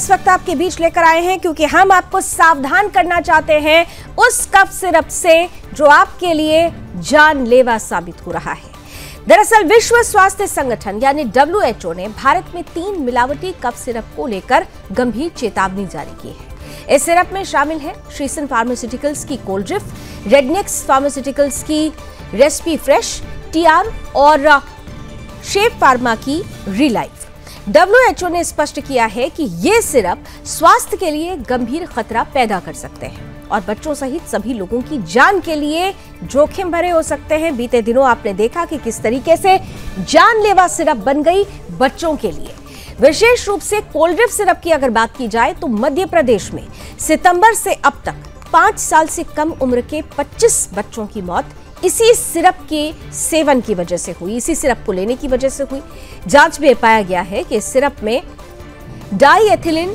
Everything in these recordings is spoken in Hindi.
इस वक्त आपके बीच लेकर आए हैं क्योंकि हम आपको सावधान करना चाहते हैं उस कफ सिरप से जो आपके लिए जानलेवा साबित हो रहा है। दरअसल विश्व स्वास्थ्य संगठन यानी WHO ने भारत में 3 मिलावटी कफ सिरप को लेकर गंभीर चेतावनी जारी की है। इस सिरप में शामिल है श्रीसन फार्मास्यूटिकल्स की कोल्ड्रिफ, रेडनेक्स फार्मास्यूटिकल्स की रेस्पी फ्रेश, TR और शेप फार्मा की रिलाइफ। WHO ने स्पष्ट किया है कि ये सिरप स्वास्थ्य के लिए गंभीर खतरा पैदा कर सकते हैं और बच्चों सहित सभी लोगों की जान के लिए जोखिम भरे हो सकते हैं। बीते दिनों आपने देखा कि किस तरीके से जानलेवा सिरप बन गई बच्चों के लिए। विशेष रूप से कोल्ड्रिफ सिरप की अगर बात की जाए तो मध्य प्रदेश में सितंबर से अब तक 5 साल से कम उम्र के 25 बच्चों की मौत इसी सिरप के सेवन की वजह से हुई, इसी सिरप को लेने की वजह से हुई। जांच में पाया गया है कि इस सिरप में डाईएथिलीन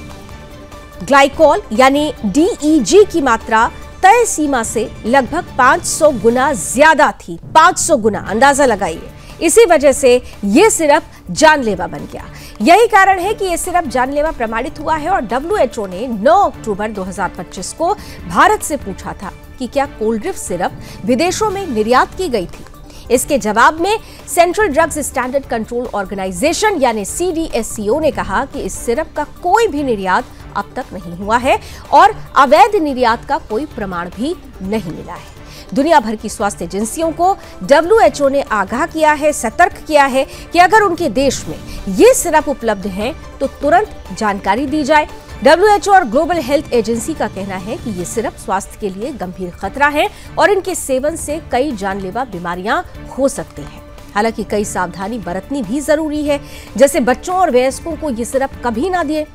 ग्लाइकोल यानी DEG की मात्रा तय सीमा से लगभग 500 गुना ज्यादा थी। 500 गुना, अंदाजा लगाइए। इसी वजह से यह सिरप जानलेवा बन गया। यही कारण है कि यह सिरप जानलेवा प्रमाणित हुआ है और WHO ने 9 अक्टूबर 2025 को भारत से पूछा था कि क्या कोल्ड्रिफ सिरप विदेशों में निर्यात की गई थी। इसके जवाब में central drugs standard control organisation यानी CDSCO ने कहा कि इस सिरप का कोई भी निर्यात अब तक नहीं हुआ है और अवैध निर्यात का कोई प्रमाण भी नहीं मिला है। दुनिया भर की स्वास्थ्य एजेंसियों को WHO ने आगाह किया है, सतर्क किया है कि अगर उनके देश में ये सिरप उपलब्ध है तो तुरंत जानकारी दी जाए। WHO और ग्लोबल हेल्थ एजेंसी का कहना है कि ये सिरप स्वास्थ्य के लिए गंभीर खतरा है और इनके सेवन से कई जानलेवा बीमारियां हो सकती हैं। हालांकि कई सावधानी बरतनी भी जरूरी है, जैसे बच्चों और वयस्कों को ये सिरप कभी ना दिए।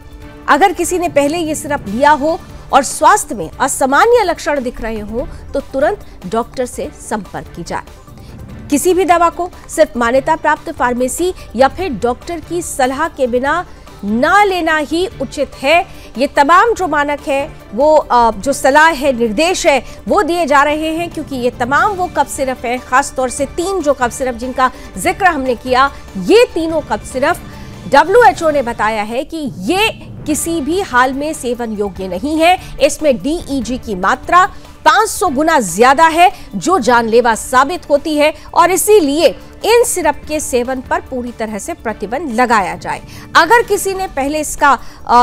अगर किसी ने पहले ये सिरप लिया हो और स्वास्थ्य में असामान्य लक्षण दिख रहे हो तो तुरंत डॉक्टर से संपर्क की जाए। किसी भी दवा को सिर्फ मान्यता प्राप्त फार्मेसी या फिर डॉक्टर की सलाह के बिना ना लेना ही उचित है। ये तमाम जो मानक है, वो जो सलाह है, निर्देश है, वो दिए जा रहे हैं क्योंकि ये तमाम वो कफ सिरप है, खासतौर से 3 जो कफ सिरप जिनका जिक्र हमने किया, ये तीनों कफ सिरप WHO ने बताया है कि ये किसी भी हाल में सेवन योग्य नहीं है। इसमें DEG की मात्रा 500 गुना ज्यादा है जो जानलेवा साबित होती है और इसीलिए इन सिरप के सेवन पर पूरी तरह से प्रतिबंध लगाया जाए। अगर किसी ने पहले इसका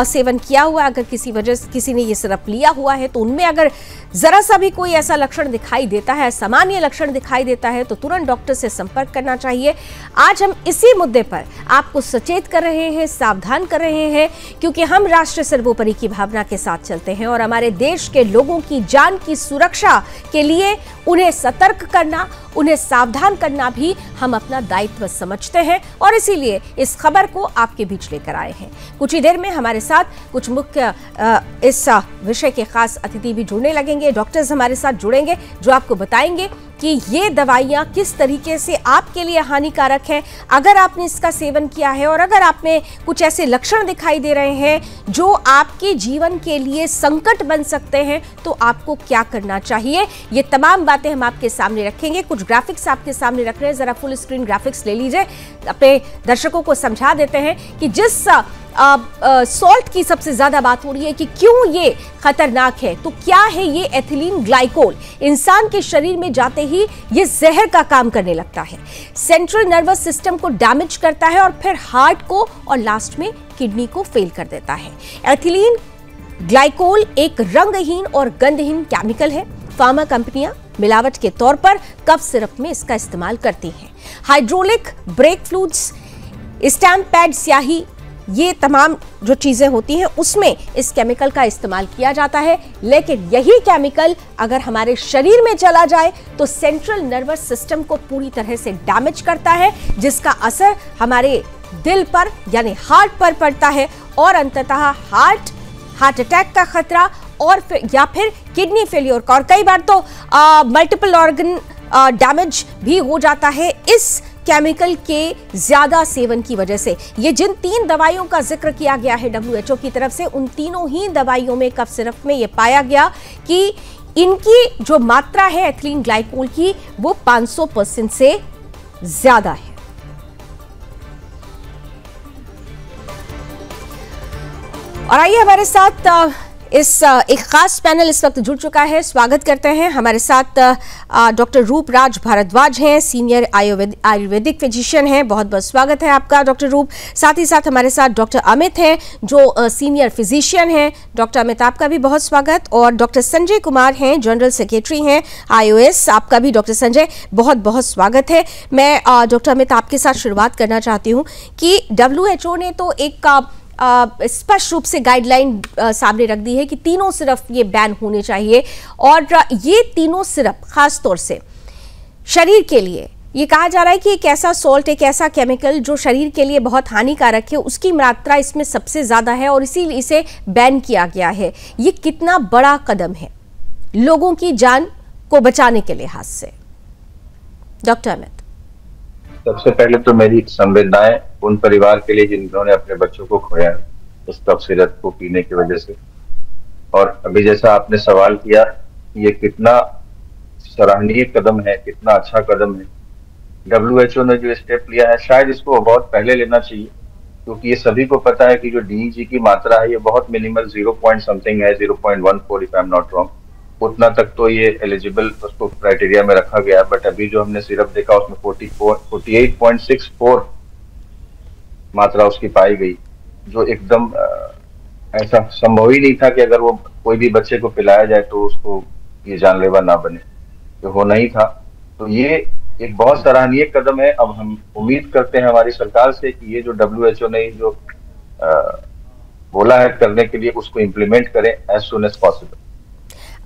सेवन किया हुआ, अगर किसी वजह से किसी ने ये सिरप लिया हुआ है तो उनमें अगर जरा सा भी कोई ऐसा लक्षण दिखाई देता है, सामान्य लक्षण दिखाई देता है तो तुरंत डॉक्टर से संपर्क करना चाहिए। आज हम इसी मुद्दे पर आपको सचेत कर रहे हैं, सावधान कर रहे हैं क्योंकि हम राष्ट्र सर्वोपरि की भावना के साथ चलते हैं और हमारे देश के लोगों की जान की सुरक्षा के लिए उन्हें सतर्क करना, उन्हें सावधान करना भी हम अपना दायित्व समझते हैं और इसीलिए इस खबर को आपके बीच लेकर आए हैं। कुछ ही देर में हमारे साथ कुछ मुख्य इस विषय के खास अतिथि भी जुड़ने लगेंगे, डॉक्टर्स हमारे साथ जुड़ेंगे जो आपको बताएंगे कि ये दवाइयाँ किस तरीके से आपके लिए हानिकारक हैं। अगर आपने इसका सेवन किया है और अगर आप में कुछ ऐसे लक्षण दिखाई दे रहे हैं जो आपके जीवन के लिए संकट बन सकते हैं तो आपको क्या करना चाहिए, ये तमाम बातें हम आपके सामने रखेंगे। कुछ ग्राफिक्स आपके सामने रख रहे हैं, जरा फुल स्क्रीन ग्राफिक्स ले लीजिए, अपने दर्शकों को समझा देते हैं कि जिस सॉल्ट की सबसे ज्यादा बात हो रही है कि क्यों ये खतरनाक है, तो क्या है ये एथिलीन ग्लाइकोल। इंसान के शरीर में जाते ही ये जहर का काम करने लगता है, सेंट्रल नर्वस सिस्टम को डैमेज करता है और फिर हार्ट को और लास्ट में किडनी को फेल कर देता है। एथिलीन ग्लाइकोल एक रंगहीन और गंधहीन केमिकल है। फार्मा कंपनियां मिलावट के तौर पर कफ सिरप में इसका इस्तेमाल करती हैं। Hydraulic brake fluids, stamp pad स्याही, ये तमाम जो चीजें होती हैं उसमें इस केमिकल का इस्तेमाल किया जाता है। लेकिन यही केमिकल अगर हमारे शरीर में चला जाए तो सेंट्रल नर्वस सिस्टम को पूरी तरह से डैमेज करता है, जिसका असर हमारे दिल पर यानी हार्ट पर पड़ता है और अंततः हार्ट अटैक का खतरा और फिर किडनी फेलियर का और कई बार तो मल्टीपल ऑर्गन डैमेज भी हो जाता है इस केमिकल के ज्यादा सेवन की वजह से। ये जिन 3 दवाइयों का जिक्र किया गया है WHO की तरफ से, उन तीनों ही दवाइयों में कफ सिरप में ये पाया गया कि इनकी जो मात्रा है एथिलीन ग्लाइकोल की वो 500% से ज्यादा है। और आइए हमारे साथ एक खास पैनल इस वक्त जुड़ चुका है। स्वागत करते हैं हमारे साथ डॉक्टर रूपराज भारद्वाज हैं, सीनियर आयुर्वेदिक फिजिशियन हैं। बहुत बहुत स्वागत है आपका डॉक्टर रूप। साथ ही साथ हमारे साथ डॉक्टर अमित हैं जो सीनियर फिजिशियन हैं। डॉक्टर अमित आपका भी बहुत स्वागत। और डॉक्टर संजय कुमार हैं, जनरल सेक्रेटरी हैं IOS, आपका भी डॉक्टर संजय बहुत बहुत स्वागत है। मैं डॉक्टर अमित आपके साथ शुरुआत करना चाहती हूँ कि WHO ने तो एक स्पष्ट रूप से गाइडलाइन सामने रख दी है कि तीनों सिरप ये बैन होने चाहिए। और ये तीनों सिरप खास तौर से शरीर के लिए, ये कहा जा रहा है कि एक ऐसा सॉल्ट, एक ऐसा केमिकल जो शरीर के लिए बहुत हानिकारक है, उसकी मात्रा इसमें सबसे ज्यादा है और इसीलिए इसे बैन किया गया है। ये कितना बड़ा कदम है लोगों की जान को बचाने के लिहाज से? डॉक्टर अमित। सबसे पहले तो मेरी संवेदनाएं उन परिवार के लिए जिन्होंने अपने बच्चों को खोया उस कफ सिरप को पीने की वजह से। और अभी जैसा आपने सवाल किया, ये कितना सराहनीय कदम है, कितना अच्छा कदम है। WHO ने जो स्टेप लिया है, शायद इसको बहुत पहले लेना चाहिए, क्योंकि ये सभी को पता है कि जो DEG की मात्रा है ये बहुत मिनिमल 0 पॉइंट समथिंग है, 0.14 if I am not wrong. उतना तक तो ये एलिजिबल उसको क्राइटेरिया में रखा गया। बट अभी जो हमने सिरप देखा उसमें 48.64 मात्रा उसकी पाई गई, जो एकदम ऐसा संभव ही नहीं था कि अगर वो कोई भी बच्चे को पिलाया जाए तो उसको ये जानलेवा ना बने, तो होना ही था। तो ये एक बहुत सराहनीय कदम है। अब हम उम्मीद करते हैं हमारी सरकार से कि ये जो WHO ने जो बोला है करने के लिए, उसको इम्प्लीमेंट करें as soon as possible.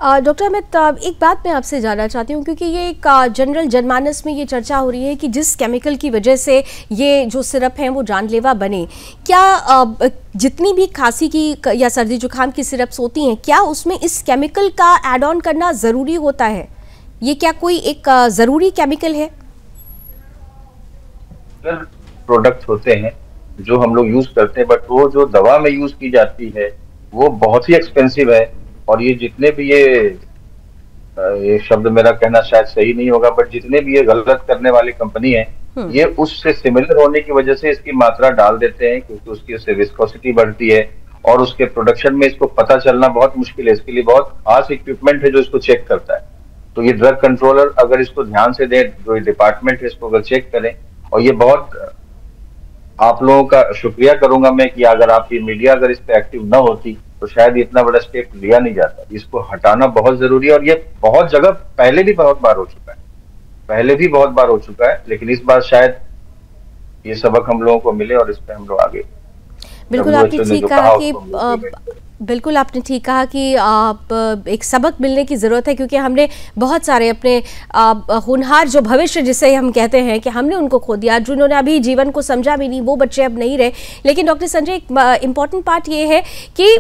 Doctor Amit, एक बात मैं आपसे जानना चाहती हूँ, क्योंकि ये एक जनरल जनमानस में ये चर्चा हो रही है कि जिस केमिकल की वजह से ये जो सिरप हैं वो जानलेवा बने, क्या जितनी भी खांसी की या सर्दी जुकाम की सिरप्स होती हैं, क्या उसमें इस केमिकल का ऐड ऑन करना ज़रूरी होता है? ये क्या कोई एक ज़रूरी केमिकल है? प्रोडक्ट होते हैं जो हम लोग यूज करते हैं, बट वो जो दवा में यूज की जाती है वो बहुत ही एक्सपेंसिव है। और ये जितने भी ये शब्द मेरा कहना शायद सही नहीं होगा, बट जितने भी ये गलत करने वाली कंपनी है, ये उससे सिमिलर होने की वजह से इसकी मात्रा डाल देते हैं, क्योंकि उसकी उससे विस्कोसिटी बढ़ती है और उसके प्रोडक्शन में इसको पता चलना बहुत मुश्किल है। इसके लिए बहुत खास इक्विपमेंट है जो इसको चेक करता है। तो ये ड्रग कंट्रोलर अगर इसको ध्यान से दें, जो डिपार्टमेंट है इसको अगर चेक करें, और ये बहुत आप लोगों का शुक्रिया करूंगा मैं कि अगर आपकी मीडिया अगर इस पे एक्टिव न होती तो शायद इतना बड़ा स्टेप लिया नहीं जाता। इसको हटाना बहुत जरूरी है। और ये बहुत जगह पहले भी बहुत बार हो चुका है, लेकिन इस बार शायद ये सबक हम लोगों को मिले और इस पे हम लोग आगे। बिल्कुल आपने ठीक कहा कि बिल्कुल आपने ठीक कहा कि एक सबक मिलने की ज़रूरत है, क्योंकि हमने बहुत सारे अपने होनहार जो भविष्य जिसे हम कहते हैं कि हमने उनको खो दिया, जिन्होंने अभी जीवन को समझा भी नहीं, वो बच्चे अब नहीं रहे। लेकिन डॉक्टर संजय, एक इम्पॉर्टेंट पार्ट ये है कि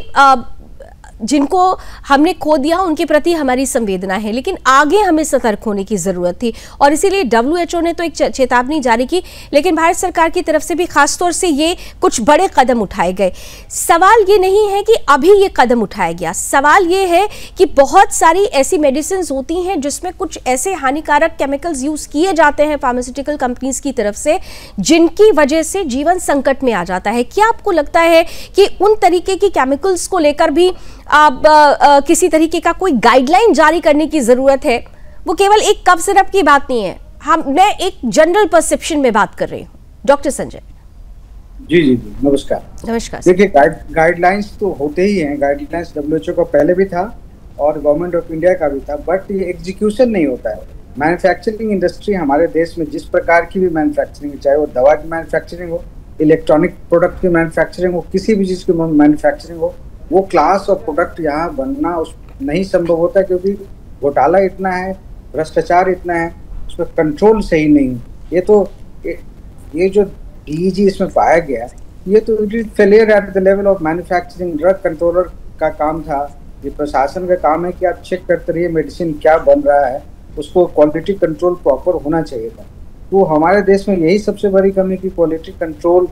जिनको हमने खो दिया उनके प्रति हमारी संवेदना है, लेकिन आगे हमें सतर्क होने की ज़रूरत थी। और इसीलिए WHO ने तो एक चेतावनी जारी की, लेकिन भारत सरकार की तरफ से भी खास तौर से ये कुछ बड़े कदम उठाए गए। सवाल ये नहीं है कि अभी ये कदम उठाया गया, सवाल ये है कि बहुत सारी ऐसी मेडिसिन होती हैं जिसमें कुछ ऐसे हानिकारक केमिकल्स यूज़ किए जाते हैं फार्मास्यूटिकल कंपनीज की तरफ से, जिनकी वजह से जीवन संकट में आ जाता है। क्या आपको लगता है कि उन तरीके की केमिकल्स को लेकर भी किसी तरीके का कोई गाइडलाइन जारी करने की जरूरत है? वो केवल एक कफ सिरप की बात नहीं है, मैं एक जनरल परसेप्शन में बात कर रही हूँ। डॉक्टर संजय जी जी जी, नमस्कार। नमस्कार। देखिए, गाइडलाइंस तो होते ही हैं। गाइडलाइंस WHO का पहले भी था और गवर्नमेंट ऑफ इंडिया का भी था, बट ये एग्जीक्यूशन नहीं होता है। मैन्युफैक्चरिंग इंडस्ट्री हमारे देश में जिस प्रकार की भी मैन्युफैक्चरिंग, चाहे वो दवा की मैन्युफैक्चरिंग हो, इलेक्ट्रॉनिक प्रोडक्ट की मैन्युफैक्चरिंग हो, किसी भी चीज़ की मैन्युफैक्चरिंग हो, वो क्लास ऑफ प्रोडक्ट यहाँ बनना नहीं संभव होता, क्योंकि घोटाला इतना है, भ्रष्टाचार इतना है, उसमें कंट्रोल सही नहीं। ये जो DEG इसमें पाया गया, ये तो failure at the level of manufacturing. Drug controller का काम था, ये प्रशासन का काम है कि आप चेक करते रहिए मेडिसिन क्या बन रहा है, उसको क्वालिटी कंट्रोल प्रॉपर होना चाहिए था। तो हमारे देश में यही सबसे बड़ी कमी की क्वालिटी कंट्रोल।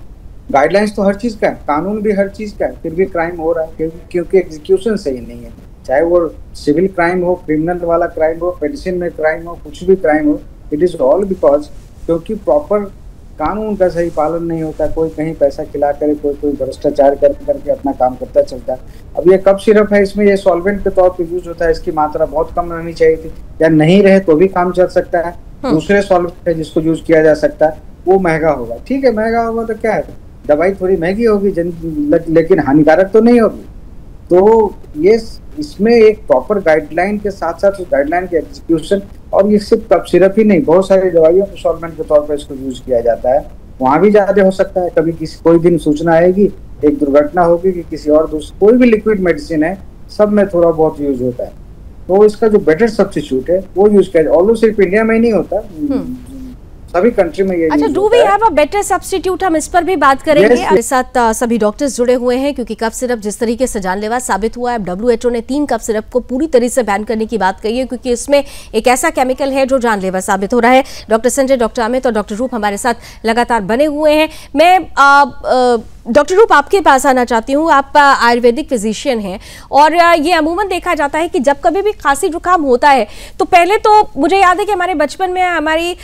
गाइडलाइंस तो हर चीज़ का है, कानून भी हर चीज़ का है, फिर भी क्राइम हो रहा है क्योंकि एग्जीक्यूशन सही नहीं है। चाहे वो सिविल क्राइम हो, क्रिमिनल वाला क्राइम हो, मेडिसिन में क्राइम हो, कुछ भी क्राइम हो, इट इज़ ऑल बिकॉज क्योंकि प्रॉपर कानून का सही पालन नहीं होता, कोई कहीं पैसा खिला करे, कोई भ्रष्टाचार करके अपना काम करता चलता है। अब ये कफ सिरप है, इसमें ये सॉल्वेंट के तौर पर यूज होता है, इसकी मात्रा बहुत कम रहनी चाहिए थी, या नहीं रहे तो भी काम चल सकता है। दूसरे सॉल्वेंट है जिसको यूज किया जा सकता है, वो महंगा होगा, ठीक है महंगा होगा तो क्या है, दवाई थोड़ी महंगी होगी लेकिन हानिकारक तो नहीं होगी। तो ये इसमें एक प्रॉपर गाइडलाइन के साथ साथ उस गाइडलाइन के एग्जीक्यूशन, और ये सिर्फ कफ सिरप ही नहीं, बहुत सारी दवाइयों में सॉल्वेंट के तौर पर इसको यूज किया जाता है। वहाँ भी ज्यादा हो सकता है, कभी कोई दिन सूचना आएगी, एक दुर्घटना होगी कि किसी और कोई भी लिक्विड मेडिसिन है, सब में थोड़ा बहुत यूज होता है। तो इसका जो बेटर सब्स्टिट्यूट है वो यूज किया, ऑल्दो सिर्फ इंडिया में ही नहीं होता, सभी कंट्री में ये। अच्छा, do we have a better substitute, हम इस पर भी बात करेंगे। हमारे साथ सभी डॉक्टर्स जुड़े हुए हैं क्योंकि कफ सिरप जिस तरीके से जानलेवा साबित हुआ है, WHO ने 3 कफ सिरप को पूरी तरह से बैन करने की बात कही है क्योंकि इसमें एक ऐसा केमिकल है जो जानलेवा साबित हो रहा है। डॉक्टर संजय, डॉक्टर अमित और डॉक्टर रूप हमारे साथ लगातार बने हुए हैं। मैं डॉक्टर रूप आपके पास आना चाहती हूँ। आप आयुर्वेदिक फिजिशियन हैं और ये अमूमन देखा जाता है कि जब कभी भी खांसी जुकाम होता है तो पहले तो मुझे याद है कि हमारे बचपन में हमारी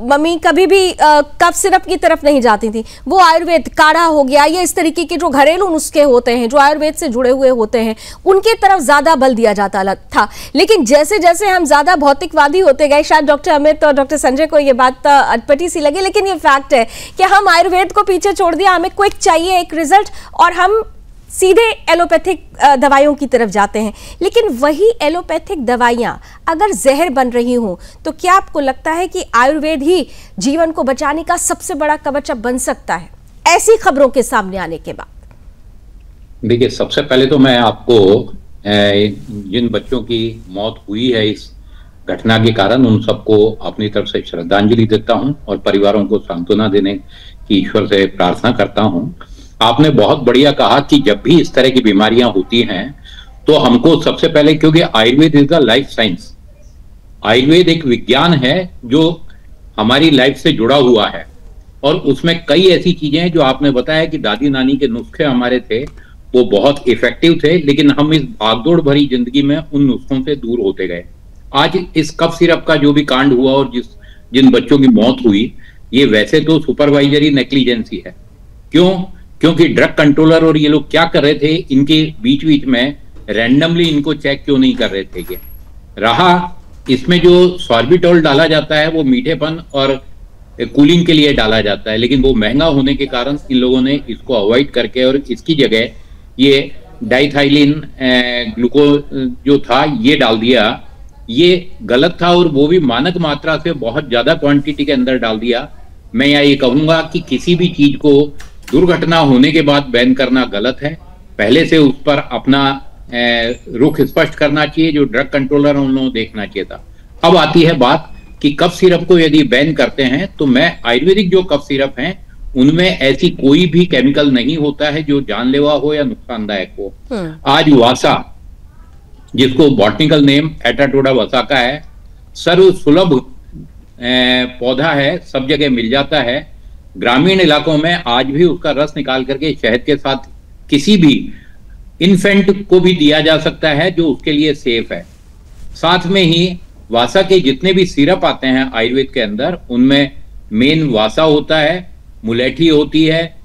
मम्मी कभी भी कफ सिरप की तरफ नहीं जाती थी, वो आयुर्वेद काढ़ा हो गया, ये इस तरीके के जो घरेलू नुस्खे होते हैं जो आयुर्वेद से जुड़े हुए होते हैं उनके तरफ ज्यादा बल दिया जाता था। लेकिन जैसे जैसे हम ज्यादा भौतिकवादी होते गए, शायद डॉक्टर अमित और डॉक्टर संजय को ये बात अटपटी सी लगी, लेकिन ये फैक्ट है कि हम आयुर्वेद को पीछे छोड़ दिया, हमें क्विक चाहिए एक रिजल्ट और हम सीधे एलोपैथिक दवाइयों की तरफ जाते हैं। लेकिन वही एलोपैथिक दवाइयां अगर जहर बन रही हों तो क्या आपको लगता है कि आयुर्वेद ही जीवन को बचाने का सबसे बड़ा कवच बन सकता है ऐसी खबरों के सामने आने के बाद? देखिए, सबसे पहले तो मैं आपको जिन बच्चों की मौत हुई है इस घटना के कारण, उन सबको अपनी तरफ से श्रद्धांजलि देता हूं और परिवारों को सांत्वना देने की ईश्वर से प्रार्थना करता हूं। आपने बहुत बढ़िया कहा कि जब भी इस तरह की बीमारियां होती हैं तो हमको सबसे पहले, क्योंकि Ayurveda is the life science, Ayurveda एक विज्ञान है जो हमारी लाइफ से जुड़ा हुआ है और उसमें कई ऐसी चीजें हैं जो आपने बताया कि दादी नानी के नुस्खे हमारे थे, वो बहुत इफेक्टिव थे, लेकिन हम इस भागदौड़ भरी जिंदगी में उन नुस्खों से दूर होते गए। आज इस कफ सिरप का जो भी कांड हुआ और जिन बच्चों की मौत हुई, ये वैसे तो सुपरवाइजरी नेग्लिजेंसी है। क्यों? क्योंकि ड्रग कंट्रोलर और ये लोग क्या कर रहे थे, इनके बीच बीच में रैंडमली इनको चेक क्यों नहीं कर रहे थे? ये रहा, इसमें जो सॉर्बिटॉल डाला जाता है वो मीठेपन और कूलिंग के लिए डाला जाता है, लेकिन वो महंगा होने के कारण इन लोगों ने इसको अवॉइड करके और इसकी जगह ये डाइथाइलिन ग्लूको जो था ये डाल दिया। ये गलत था और वो भी मानक मात्रा से बहुत ज्यादा क्वांटिटी के अंदर डाल दिया। मैं यहाँ ये कहूंगा कि किसी भी चीज को दुर्घटना होने के बाद बैन करना गलत है, पहले से उस पर अपना रुख स्पष्ट करना चाहिए, जो ड्रग कंट्रोलर उन लोगों देखना चाहिए था। अब आती है बात कि कफ सिरप को यदि बैन करते हैं तो मैं आयुर्वेदिक जो कफ सिरप हैं उनमें ऐसी कोई भी केमिकल नहीं होता है जो जानलेवा हो या नुकसानदायक हो। आज वासा, जिसको बॉटनिकल नेम एटाटोडा वसाका है, सर्व सुलभ पौधा है, सब जगह मिल जाता है। ग्रामीण इलाकों में आज भी उसका रस निकाल करके शहद के साथ किसी भी इन्फेंट को भी दिया जा सकता है जो उसके लिए सेफ है। साथ में ही वासा के जितने भी सिरप आते हैं आयुर्वेद के अंदर, उनमें मेन वासा होता है, मुलेठी होती है,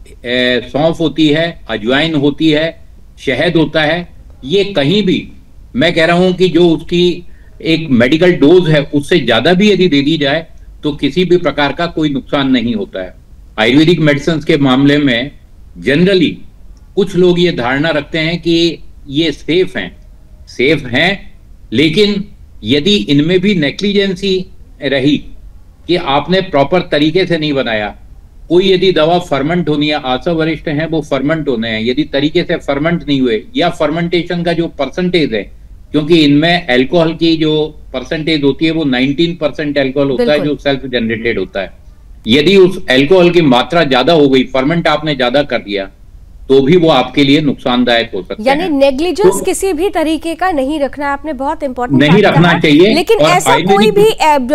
सौंफ होती है, अजवाइन होती है, शहद होता है। ये कहीं भी, मैं कह रहा हूं कि जो उसकी एक मेडिकल डोज है उससे ज्यादा भी यदि दे दी जाए तो किसी भी प्रकार का कोई नुकसान नहीं होता है। आयुर्वेदिक मेडिसिन के मामले में जनरली कुछ लोग ये धारणा रखते हैं कि ये सेफ हैं, लेकिन यदि इनमें भी नेग्लिजेंसी रही कि आपने प्रॉपर तरीके से नहीं बनाया, कोई यदि दवा फर्मेंट होनी है, आशा वरिष्ठ हैं वो फर्मेंट होने हैं, यदि तरीके से फर्मेंट नहीं हुए या फर्मेंटेशन का जो परसेंटेज है, क्योंकि इनमें अल्कोहल की जो परसेंटेज होती है वो 19% अल्कोहल होता है जो सेल्फ जनरेटेड होता है। यदि उस अल्कोहल की मात्रा ज्यादा हो गई, फर्मेंट आपने ज्यादा कर दिया, तो भी वो आपके लिए नुकसानदायक हो सकते हैं। यानी नेग्लिजेंस किसी भी तरीके का नहीं रखना, आपने बहुत इंपॉर्टेंट नहीं रखना चाहिए। लेकिन ऐसा कोई भी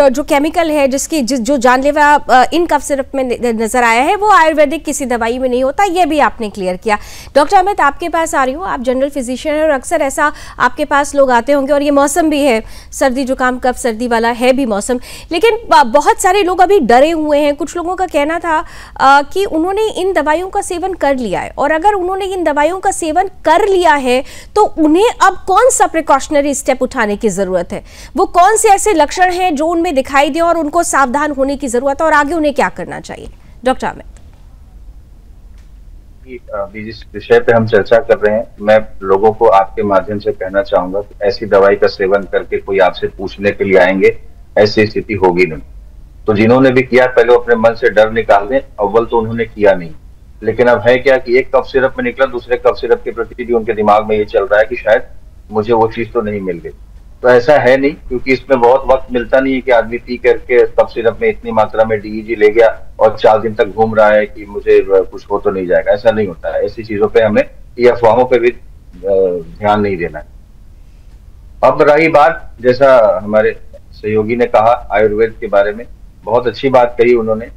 जो केमिकल है जो जानलेवा इन कफ सिरप में नजर आया है वो आयुर्वेदिक किसी दवाई में नहीं होता, ये भी आपने क्लियर किया। डॉक्टर अमित, आपके पास आ रही हूँ, आप जनरल फिजिशियन हैं और अक्सर ऐसा आपके पास लोग आते होंगे, और ये मौसम भी है, सर्दी जुकाम कफ सर्दी वाला है भी मौसम, लेकिन बहुत सारे लोग अभी डरे हुए हैं। कुछ लोगों का कहना था कि उन्होंने इन दवाइयों का सेवन कर लिया है, और अगर उन्होंने इन दवाइयों का सेवन कर लिया है तो उन्हें अब कौन सा प्रिकॉशनरी स्टेप उठाने की जरूरत है, वो कौन से ऐसे लक्षण हैं जो उनमें दिखाई दे और उनको सावधान होने की जरूरत है, और आगे उन्हें क्या करना चाहिए? डॉक्टर अमित, जिस विषय पे हम चर्चा कर रहे हैं, मैं लोगों को आपके माध्यम से कहना चाहूंगा कि ऐसी दवाई का सेवन करके कोई आपसे पूछने के लिए आएंगे, ऐसी स्थिति होगी नहीं। तो जिन्होंने भी किया पहले अपने मन से डर निकाल दें। अव्वल तो उन्होंने किया नहीं, लेकिन अब है क्या कि एक कफ सिरप में निकला, दूसरे कफ सिरप के प्रति भी उनके दिमाग में ये चल रहा है कि शायद मुझे वो चीज तो नहीं मिल गई। तो ऐसा है नहीं, क्योंकि इसमें बहुत वक्त मिलता नहीं है कि आदमी पी करके कफ सिरप में इतनी मात्रा में डीईजी ले गया और 4 दिन तक घूम रहा है कि मुझे कुछ हो तो नहीं जाएगा। ऐसा नहीं होता है। ऐसी चीजों पे हमें, ये अफवाहों पे भी ध्यान नहीं देना है। अब रही बात, जैसा हमारे सहयोगी ने कहा आयुर्वेद के बारे में, बहुत अच्छी बात कही उन्होंने।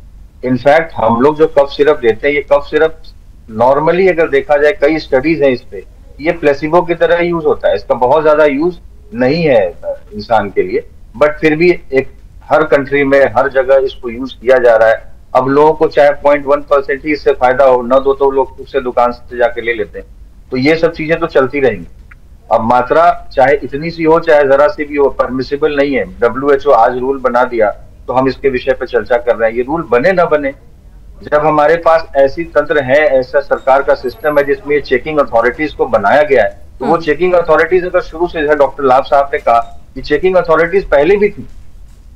इनफैक्ट हम लोग जो कफ सिरप देते हैं, ये कफ सिरप नॉर्मली अगर देखा जाए, कई स्टडीज हैं इस पे, ये प्लेसिबो की तरह यूज होता है। इसका बहुत ज्यादा यूज नहीं है इंसान के लिए, बट फिर भी एक हर कंट्री में हर जगह इसको यूज किया जा रहा है। अब लोगों को चाहे 0.1% ही इससे फायदा हो, न दो तो लोग उससे दुकान से जाके ले लेते हैं। तो ये सब चीजें तो चलती रहेंगी। अब मात्रा चाहे इतनी सी हो चाहे जरा सी भी हो, परमिसिबल नहीं है। WHO आज रूल बना दिया, तो हम इसके विषय पर चर्चा कर रहे हैं। ये रूल बने ना बने, जब हमारे पास ऐसी तंत्र है, ऐसा सरकार का सिस्टम है जिसमें चेकिंग अथॉरिटीज को बनाया गया है, तो वो चेकिंग अथॉरिटीज अगर शुरू से, जैसा डॉक्टर लाभ साहब ने कहा कि चेकिंग अथॉरिटीज पहले भी थी,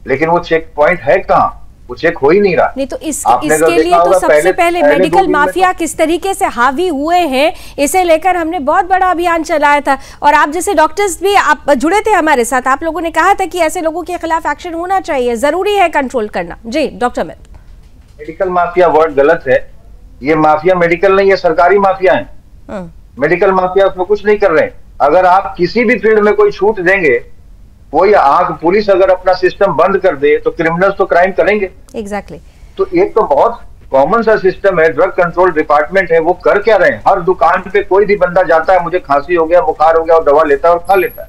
लेकिन वो चेक पॉइंट है कहाँ, वो चेक हो ही नहीं रहा। नहीं तो इसके लिए तो सबसे पहले मेडिकल माफिया किस तरीके से हावी हुए हैं, इसे लेकर हमने बहुत बड़ा अभियान चलाया था, और आप जैसे डॉक्टर्स भी आप जुड़े थे हमारे साथ। आप लोगों ने कहा था कि ऐसे लोगों के खिलाफ एक्शन होना चाहिए, जरूरी है कंट्रोल करना। जी doctor Amit, medical mafia word गलत है। ये माफिया मेडिकल नहीं है, सरकारी माफिया है। मेडिकल माफिया उसमें कुछ नहीं कर रहे हैं। अगर आप किसी भी फील्ड में कोई छूट देंगे, कोई पुलिस अगर अपना सिस्टम बंद कर दे, तो क्रिमिनल्स तो क्राइम करेंगे। एग्जैक्टली। तो एक तो बहुत कॉमन सा सिस्टम है, ड्रग कंट्रोल डिपार्टमेंट है, वो कर क्या रहे हैं? हर दुकान पे कोई भी बंदा जाता है, मुझे खांसी हो गया, बुखार हो गया, और दवा लेता है और खा लेता है।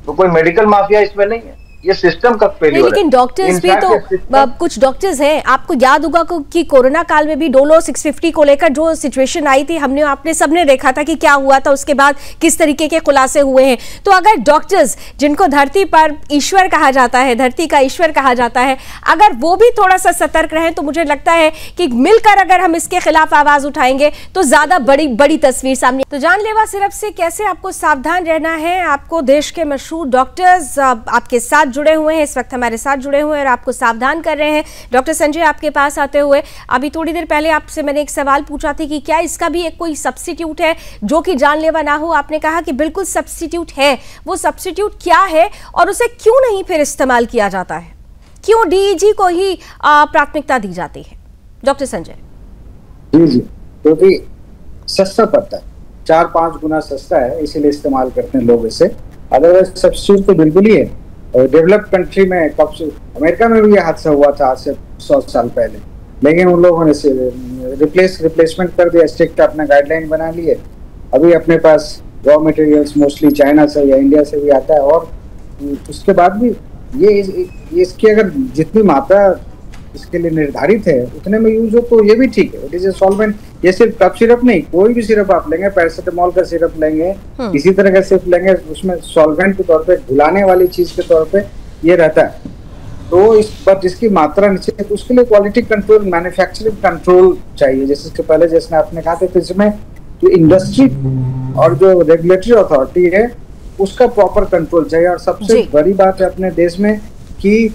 तो कोई मेडिकल माफिया इसमें नहीं है, ये सिस्टम का फेलियर है। लेकिन डॉक्टर्स भी तो कुछ डॉक्टर्स हैं, आपको याद होगा कि कोरोना काल में भी डोलो 650 को लेकर जो सिचुएशन आई थी, आपने सबने देखा था कि क्या हुआ था, उसके बाद किस तरीके के खुलासे हुए हैं। तो अगर डॉक्टर्स, जिनको धरती पर ईश्वर कहा जाता है, धरती का ईश्वर कहा जाता है, अगर वो भी थोड़ा सा सतर्क रहें, तो मुझे लगता है कि मिलकर अगर हम इसके खिलाफ आवाज उठाएंगे तो ज्यादा बड़ी तस्वीर सामने। तो जानलेवा सिरप से कैसे आपको सावधान रहना है, आपको देश के मशहूर डॉक्टर्स आपके साथ जुड़े हुए हैं, इस वक्त हमारे साथ जुड़े हुए हैं और आपको सावधान कर रहे हैं। डॉक्टर संजय, आपके पास आते हुए अभी थोड़ी देर पहले आपसे मैंने एक सवाल पूछा था कि क्या इसका भी एक कोई सब्स्टिट्यूट है जो कि जानलेवा ना हो। आपने कहा कि बिल्कुल सब्स्टिट्यूट है। वो सब्स्टिट्यूट क्या है और उसे क्यों नहीं फिर इस्तेमाल किया जाता है, क्यों डीईजी को ही प्राथमिकता दी जाती है? डॉक्टर संजय जी, क्योंकि सस्ता पड़ता है, 4-5 गुना सस्ता है, इसीलिए इस्तेमाल करते हैं लोग इसे। अदरवाइज सब्स्टिट्यूट तो बिल्कुल ही है। डेवलप्ड कंट्री में, अमेरिका में भी ये हादसा हुआ था आज से 100 साल पहले, लेकिन उन लोगों ने रिप्लेसमेंट कर दिया, स्ट्रिक्ट अपना गाइडलाइन बना लिए। अभी अपने पास रॉ मटेरियल्स मोस्टली चाइना से या इंडिया से भी आता है, और उसके बाद भी ये इसकी अगर जितनी मात्रा इसके लिए निर्धारित है उतने में यूज हो तो ये भी ठीक है। It is a solvent. ये सिर्फ कफ सिरप नहीं, कोई भी सिरप आप लेंगे, पैरासिटामोल का सिरप लेंगे, किसी तरह का सिरप लेंगे, उसमें सॉल्वेंट के तौर पे, घुलाने वाली चीज के तौर पे ये रहता है। तो इसकी मात्रा निश्चित, उसके लिए क्वालिटी कंट्रोल, मैन्युफैक्चरिंग कंट्रोल चाहिए। जैसे इसके पहले जैसे आपने कहा था, तो इसमें जो इंडस्ट्री और जो रेगुलेटरी अथॉरिटी है उसका प्रॉपर कंट्रोल चाहिए। और सबसे बड़ी बात है अपने देश में कि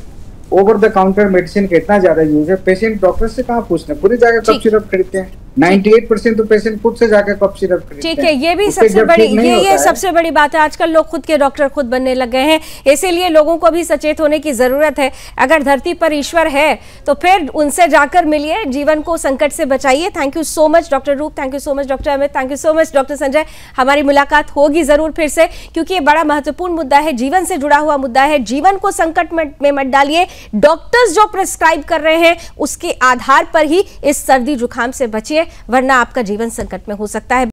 ओवर द काउंटर मेडिसिन का इतना ज्यादा यूज है, पेशेंट डॉक्टर से कहाँ पूछते हैं, पूरी जगह कफ सिरप खरीदते हैं। 98% तो पेशेंट खुद से जाकर कफ सिरप खरीदते हैं। ठीक है, ये भी सबसे बड़ी ये सबसे बड़ी बात है। आजकल लोग खुद के डॉक्टर खुद बनने लग गए हैं, इसीलिए लोगों को भी सचेत होने की जरूरत है। अगर धरती पर ईश्वर है तो फिर उनसे जाकर मिलिए, जीवन को संकट से बचाइए। Thank you so much doctor Roop, thank you so much doctor Amit, thank you so much doctor Sanjay. हमारी मुलाकात होगी जरूर फिर से, क्योंकि ये बड़ा महत्वपूर्ण मुद्दा है, जीवन से जुड़ा हुआ मुद्दा है। जीवन को संकट में मत डालिए। डॉक्टर्स जो प्रिस्क्राइब कर रहे हैं उसके आधार पर ही इस सर्दी जुकाम से बचिए, वरना आपका जीवन संकट में हो सकता है।